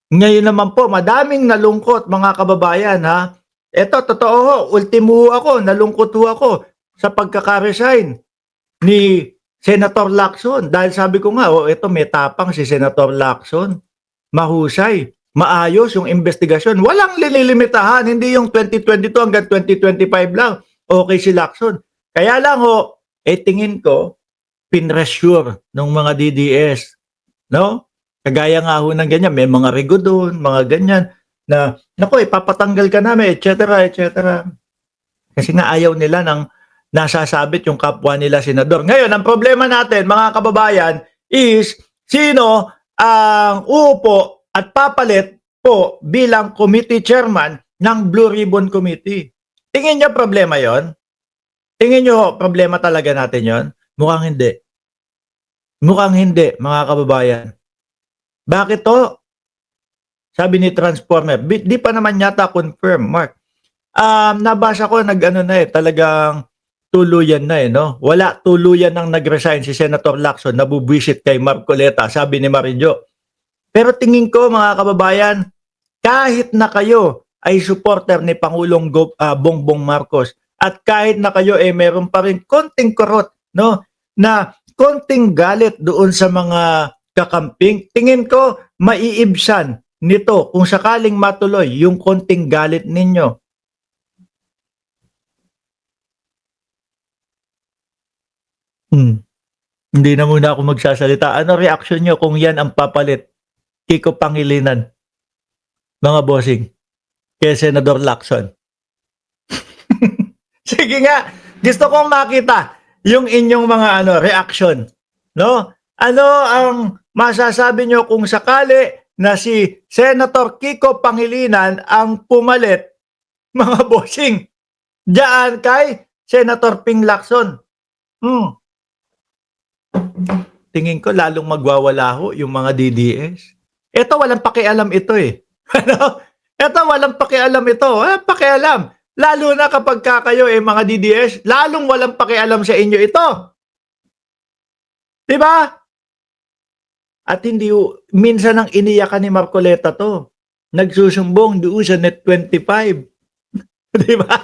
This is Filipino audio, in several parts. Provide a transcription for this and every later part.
Ngayon naman po madaming nalungkot mga kababayan, ha. Eto totoo ho, ultimo ho ako, nalungkot ho ako sa pagkaka-resign ni Senator Lacson dahil sabi ko nga, oh, eto may tapang si Senator Lacson, mahusay, maayos yung investigasyon, walang lililimitahan, hindi yung 2022 hanggang 2025 lang, okey si Lacson. Kaya lang ho, tingin ko pinressure nung mga DDS, 'no? Kagaya nga ho ng ganyan, may mga rego dun, mga ganyan na, "Naku, ipapatanggal ka namin," et cetera, et cetera. Kasi nga ayaw nila ng nasasabit yung kapwa nila senador. Ngayon, ang problema natin, mga kababayan, is sino ang uupo at papalit po bilang committee chairman ng Blue Ribbon Committee. Tingin niyo problema yon? Tingin niyo problema talaga natin yon? Mukhang hindi. Mukhang hindi, mga kababayan. Bakit 'to? Sabi ni Transformer, di pa naman yata confirm, Mark. Nabasa ko nag-ano na, talagang tuluyan na, 'no? Wala, tuluyan ng nag-resign si Senator Lacson, nabubwisit kay Marcoleta, sabi ni Marillo. Pero tingin ko, mga kababayan, kahit na kayo ay supporter ni Pangulong Bongbong Marcos at kahit na kayo meron pa rin konting kurot, no, na konting galit doon sa mga kakamping, tingin ko maiibsan nito kung sakaling matuloy yung konting galit ninyo. Hindi na muna ako magsasalita. Ano reaction nyo kung yan ang papalit? Kiko Pangilinan, mga bossing, kay Senador Lacson. Sige nga, gusto kong makita yung inyong mga reaction, no? Ano ang masasabi nyo kung sakali na si Senator Kiko Pangilinan ang pumalit, mga bossing, diyan kay Senator Ping Lacson? Tingin ko lalong magwawala ho yung mga DDS. Ito walang pakialam ito Ano? Ito walang pakialam ito. Pakialam. Lalo na kapag kayo mga DDS, lalong walang pakialam sa inyo ito. 'Di ba? At hindi minsan ang iniyakan ni Marcoleta to. Nagsusumbong doon sa Net 25. 'Di ba?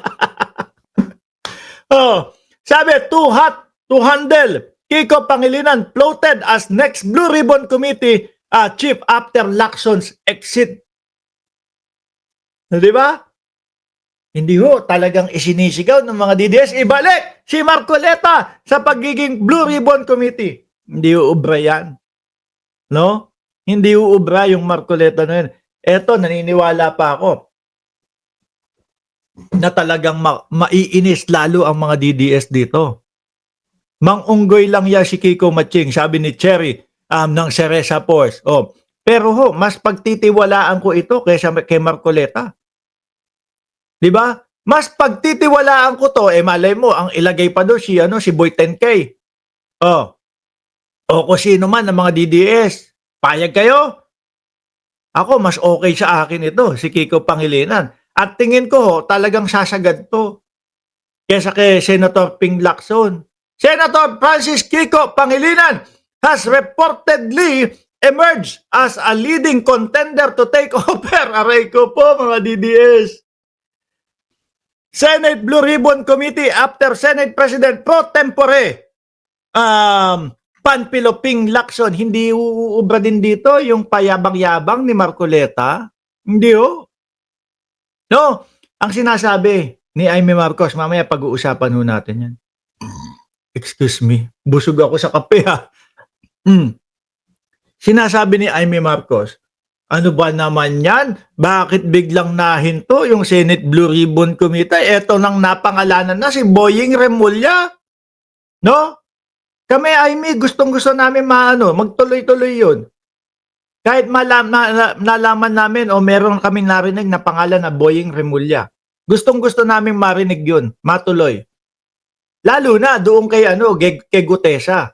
Sabi, too hot to handle. Kiko Pangilinan floated as next Blue Ribbon Committee chief after Lacson's exit. Di ba? Hindi ho talagang isinisigaw ng mga DDS, ibalik si Marcoleta sa pagiging Blue Ribbon Committee. Hindi uubra yan. No? Hindi uubra yung Marcoleta na yun. Eto, naniniwala pa ako na talagang maiinis lalo ang mga DDS dito. Mang-unggoy lang ya si Kiko Matching, sabi ni Cherry ng Ceresa Force. Pero ho, mas pagtitiwalaan ko ito kaysa kay Marcoleta. 'Di ba? Mas pagtitiwalaan ko to, malay mo ang ilagay pa do si Boy 10K. O kung sino man ng mga DDS. Payag kayo? Ako mas okay sa akin ito, si Kiko Pangilinan. At tingin ko talagang sasagad to kaysa kay Senator Ping Lacson. Senator Francis Kiko Pangilinan has reportedly emerged as a leading contender to take over. Aray ko po, mga DDS. Senate Blue Ribbon Committee after Senate President pro tempore Panfilo Ping Lacson. Hindi uubra din dito yung payabang-yabang ni Marcoleta? Hindi ho. No, ang sinasabi ni Amy Marcos, mamaya pag-uusapan ho natin yan. Excuse me, busog ako sa kape ha. Sinasabi ni Amy Marcos, ano ba naman yan? Bakit biglang nahinto yung Senate Blue Ribbon Committee? Eto nang napangalanan na si Boying Remulla. No? Kami, Amy, gustong-gusto namin magtuloy-tuloy yun. Kahit nalaman namin o meron kaming narinig na pangalan na Boying Remulla. Gustong-gusto namin marinig yun, matuloy. Lalo na doon kay kay Gutesa.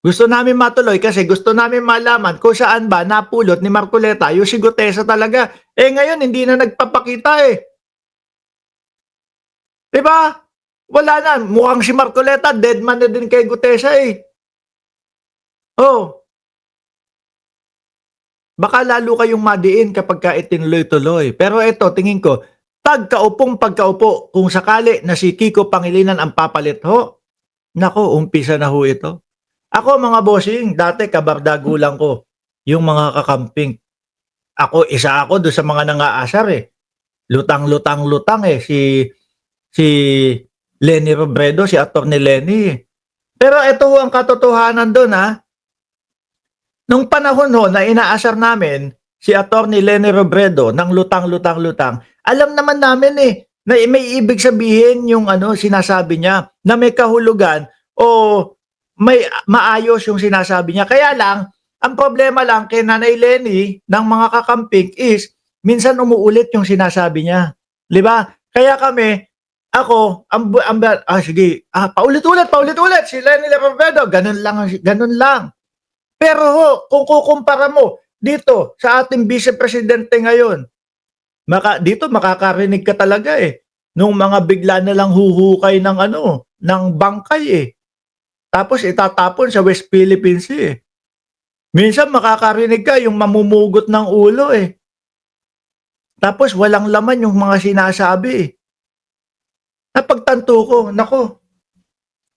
Gusto namin matuloy kasi gusto namin malaman kung saan ba napulot ni Marcoleta yung si Gutesa talaga. Ngayon hindi na nagpapakita Diba? Wala na. Mukhang si Marcoleta dead man na din kay Gutesa Baka lalo kayong madiin kapagka itinuloy-tuloy. Pero ito, tingin ko, pagkaupo, kung sakali na si Kiko Pangilinan ang papalit ho, nako, umpisa na ho ito. Ako mga bossing, dati kabardagulang ko, yung mga kakamping. Isa ako doon sa mga nangaasar eh. Lutang-lutang-lutang eh. Si Lenny Robredo, si Atty. Lenny. Pero ito ho ang katotohanan doon ha. Nung panahon ho na inaasar namin si Atty. Lenny Robredo ng lutang-lutang-lutang, alam naman namin eh na may ibig sabihin yung sinasabi niya na may kahulugan o may maayos yung sinasabi niya. Kaya lang, ang problema lang kay Nanay Lenny ng mga kakamping is minsan umuulit yung sinasabi niya. 'Di ba? Kaya kami, ako, sige, paulit-ulit si Lenny Robredo, ganun lang. Pero ho, kung kukumpara mo dito sa ating Vice Presidente ngayon, dito makakarinig ka talaga eh. Nung mga bigla na lang huhukay ng bangkay eh. Tapos itatapon sa West Philippines eh. Minsan makakarinig ka yung mamumugot ng ulo eh. Tapos walang laman yung mga sinasabi eh. Napagtanto ko, nako,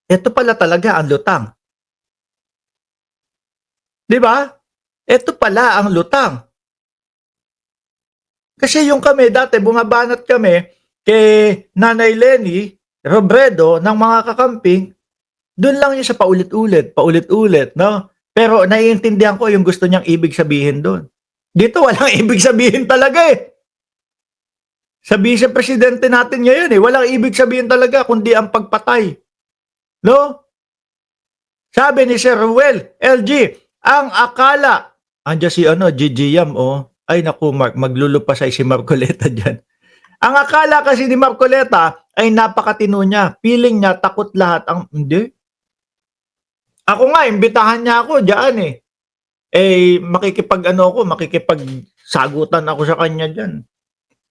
ito pala talaga ang lutang. 'Di ba? Ito pala ang lutang. Kasi yung kami dati bumabanat kami kay Nanay Lenny Robredo ng mga kakamping, doon lang yung sa paulit-ulit, no? Pero naiintindihan ko yung gusto niyang ibig sabihin doon. Dito walang ibig sabihin talaga eh. Sa Vice Presidente natin ngayon eh, walang ibig sabihin talaga kundi ang pagpatay. No? Sabi ni Sir Ruel, LG, ang akala, andyan si Gigi Yam, oh. Ay naku Mark, maglulupasay si Marcoleta dyan. Ang akala kasi ni Marcoleta ay napakatino niya. Feeling niya takot lahat. Hindi. Ako nga, imbitahan niya ako dyan eh. Makikipagsagutan ako sa kanya dyan.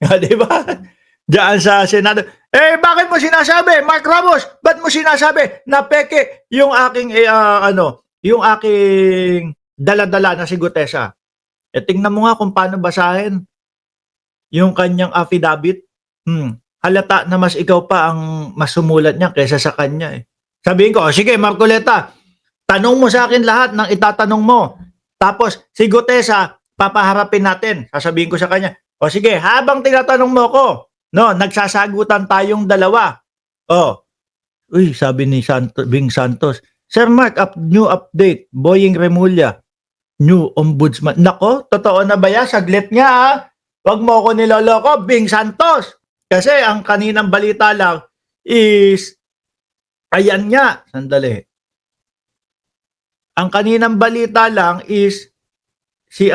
Di ba? Diyan sa Senado. Bakit mo sinasabi? Mark Ramos, ba't mo sinasabi na peke yung aking, yung aking dala-dala na si Gutesa? Tingnan mo nga kung paano basahin yung kanyang affidavit. Halata na mas ikaw pa ang mas sumulat niya kaysa sa kanya eh. Sabihin ko, sige Marcoleta, tanong mo sa akin lahat ng itatanong mo. Tapos si Gutesa, papaharapin natin. Sasabihin ko sa kanya, o sige, habang tinatanong mo ko, no, nagsasagutan tayong dalawa. Uy, sabi ni Bing Santos, Sir Mark, new update, Boying Remulla, new ombudsman. Nako, totoo na ba yan? Saglit nga ha. Huwag mo ako niloloko, Bing Santos. Kasi ang kaninang balita lang is, ayan nga, sandali. Ang kaninang balita lang is, si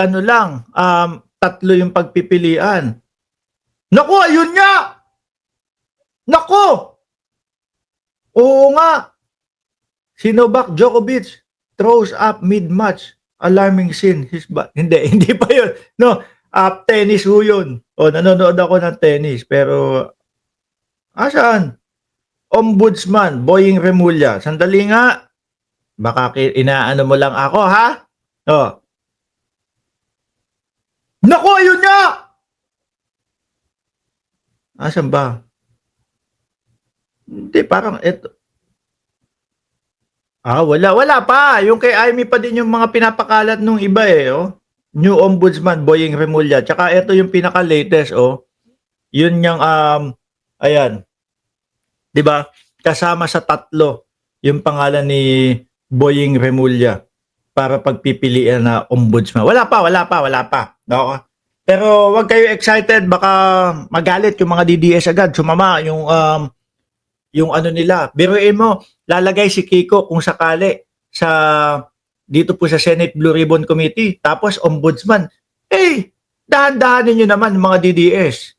tatlo yung pagpipilian. Naku, ayun nga! Naku! Oo nga. Si Novak Djokovic throws up mid-match. Alarming scene. Hindi pa yun. No, tennis ho yun. Nanonood ako ng tennis. Pero, asaan? Ombudsman, Boying Remulla. Sandali nga. Baka inaano mo lang ako, ha? Naku, ayun nga! Asan ba? Hindi, parang ito. Wala pa. Yung kay Amy pa din yung mga pinapakalat nung iba eh. New Ombudsman, Boying Remulla. Tsaka ito yung pinaka-latest. Yun yung, ayan. Diba? Kasama sa tatlo yung pangalan ni Boying Remulla para pagpipilian na ombudsman. Wala pa. No? Pero wag kayo excited, baka magalit yung mga DDS agad, sumama yung nila. Biruin mo, lalagay si Kiko kung sakali dito po sa Senate Blue Ribbon Committee, tapos ombudsman. Dahan-dahanin nyo naman mga DDS.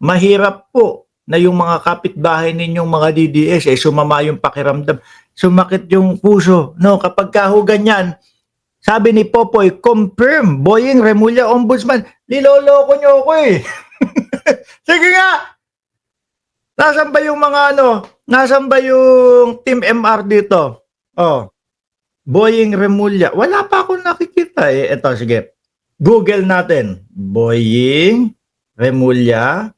Mahirap po na yung mga kapitbahay ninyong mga DDS sumama yung pakiramdam, sumakit yung puso. No, kapag kahugan yan, sabi ni Popoy, confirm, Boying Remulla Ombudsman. Niloloko nyo ako eh. Sige nga. Nasaan ba yung nasaan ba yung Team MR dito? Boying Remulla. Wala pa akong nakikita eh. Ito, sige. Google natin, Boying Remulla,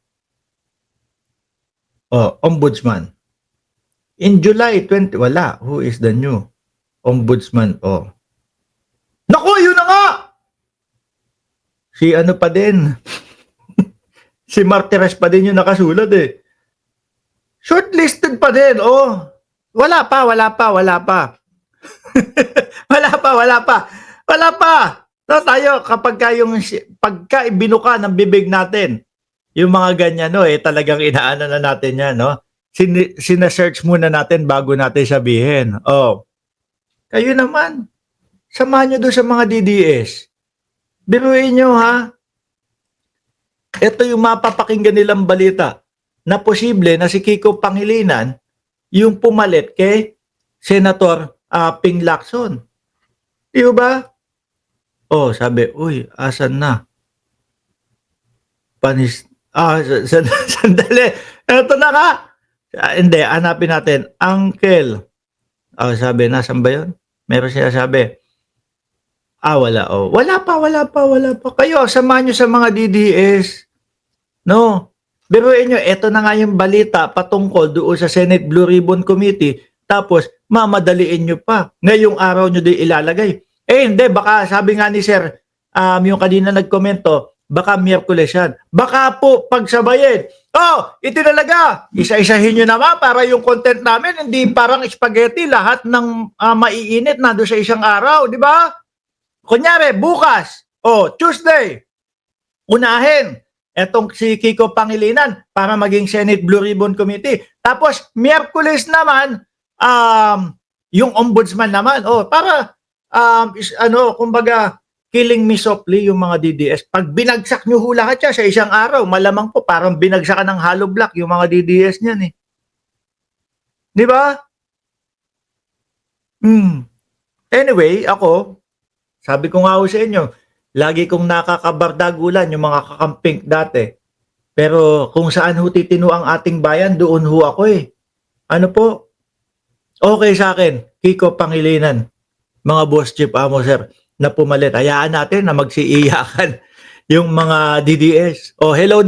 Ombudsman. In July 20, wala. Who is the new Ombudsman? Naku, yun na nga! Si ano pa din, si Martires pa din yung nakasulat eh. Shortlisted pa din, Wala pa. Wala pa. So tayo, pagka ibinuka ng bibig natin, yung mga ganyan, talagang inaano na natin yan, Sina-search muna natin bago natin sabihin. Kayo naman, samahan nyo doon sa mga DDS. Biruin nyo, ha? Ito yung mapapakinggan nilang balita na posible na si Kiko Pangilinan yung pumalit kay Senator Ping Lacson. Di ba? Sabi, uy, asan na? Sandali. Ito na nga. Hindi, hanapin natin. Uncle. Sabi, nasan ba yun? Meron siya sabi. Wala. Wala pa. Kayo, samahan nyo sa mga DDS. No? Biruin nyo, eto na nga yung balita patungkol doon sa Senate Blue Ribbon Committee. Tapos, mamadaliin nyo pa. Ngayong araw nyo din ilalagay. Hindi, baka sabi nga ni Sir, yung kanina nagkomento, baka Miyerkules yan. Baka po pagsabayin. Itinalaga. Isa-isahin nyo naman para yung content namin hindi parang spaghetti, lahat ng maiinit na doon sa isang araw, di ba? Kunyari, bukas, Tuesday, unahin etong si Kiko Pangilinan para maging Senate Blue Ribbon Committee. Tapos, Miyerkules naman, yung ombudsman naman. Para, kumbaga, killing me softly yung mga DDS. Pag binagsak nyo hula ka sa isang araw, malamang po parang binagsakan ng hollow block yung mga DDS niyan eh. Di ba? Anyway, ako, sabi ko nga sa inyo, lagi kong nakakabardagulan yung mga kakamping dati. Pero kung saan ho titino ang ating bayan, doon ho ako eh. Ano po? Okay sa akin, Kiko Pangilinan, mga boss chief amo sir, na pumalit. Hayaan natin na magsiiyakan yung mga DDS. Hello.